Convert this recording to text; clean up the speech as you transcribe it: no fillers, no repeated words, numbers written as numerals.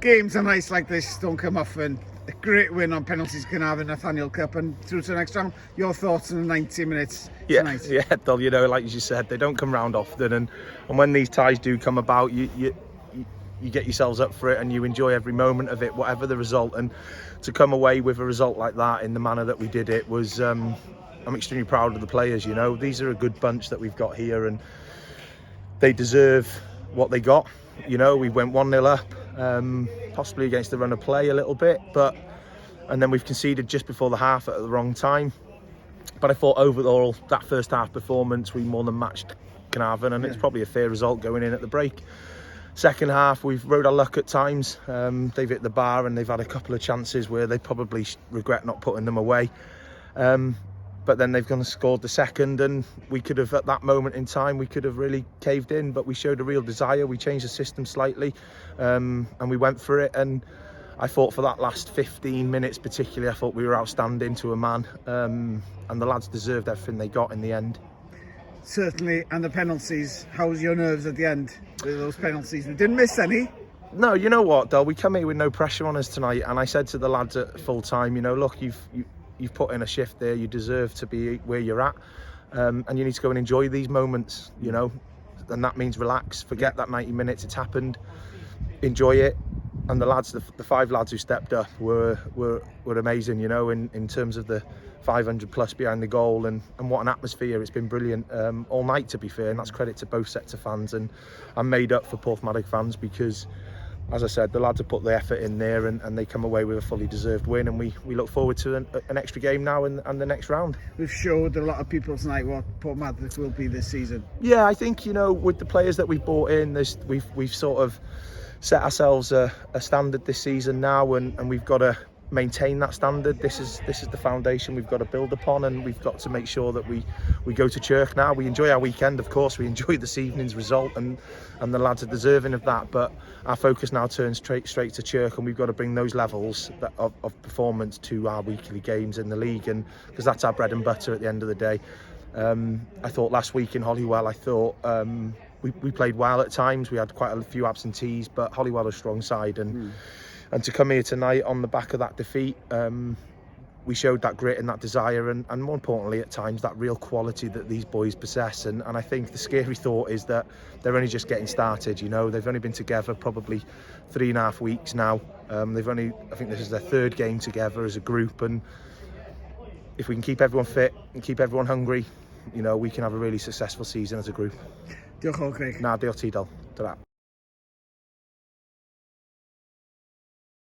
games are nice like this don't come often. A great win on penalties can have in Nathaniel Cup and through to the next round. Your thoughts on the 90 minutes tonight? Yeah, Dol, you know, like you said, they don't come round often, and when these ties do come about, you get yourselves up for it and you enjoy every moment of it, whatever the result. And to come away with a result like that in the manner that we did it was, I'm extremely proud of the players. You know, these are a good bunch that we've got here, and they deserve what they got. You know, we went 1-0 up, possibly against the run of play a little bit, and then we've conceded just before the half at the wrong time. But I thought overall that first half performance, we more than matched Caernarfon, and it's probably a fair result going in at the break. Second half, we've rode our luck at times. They've hit the bar and they've had a couple of chances where they probably regret not putting them away. But then they've gone and scored the second, and we could have, at that moment in time, we could have really caved in, but we showed a real desire. We changed the system slightly, and we went for it. And I thought for that last 15 minutes particularly, I thought we were outstanding to a man, and the lads deserved everything they got in the end. Certainly, and the penalties, how was your nerves at the end with those penalties? We didn't miss any. No, you know what, Del, we come here with no pressure on us tonight, and I said to the lads at full time, you know, look, you've put in a shift there, you deserve to be where you're at, and you need to go and enjoy these moments, you know, and that means relax, forget that 90 minutes, it's happened, enjoy it. And the lads, the 5 lads who stepped up were amazing, you know, in terms of the 500 plus behind the goal, and what an atmosphere. It's been brilliant all night, to be fair, and that's credit to both sets of fans. And I'm made up for Porthmadog fans because, as I said, the lads have put the effort in there, and they come away with a fully deserved win, and we look forward to an extra game now and the next round. We've showed a lot of people tonight what Porthmadog will be this season. Yeah, I think, you know, with the players that we've brought in, we've sort of set ourselves a standard this season now, and we've got to maintain that standard. This is the foundation we've got to build upon, and we've got to make sure that we go to Chirk now. We enjoy our weekend, of course, we enjoy this evening's result, and the lads are deserving of that, but our focus now turns straight to Chirk, and we've got to bring those levels of performance to our weekly games in the league, and because that's our bread and butter at the end of the day. I thought last week in Holywell, we played well at times. We had quite a few absentees, but Holywell are a strong side, and to come here tonight on the back of that defeat, we showed that grit and that desire, and more importantly at times that real quality that these boys possess. And I think the scary thought is that they're only just getting started. You know, they've only been together probably 3.5 weeks now. I think this is their 3rd game together as a group, and if we can keep everyone fit and keep everyone hungry, you know, we can have a really successful season as a group. Diolch o Craig. Na, diolch ti, Del. Ta-ra.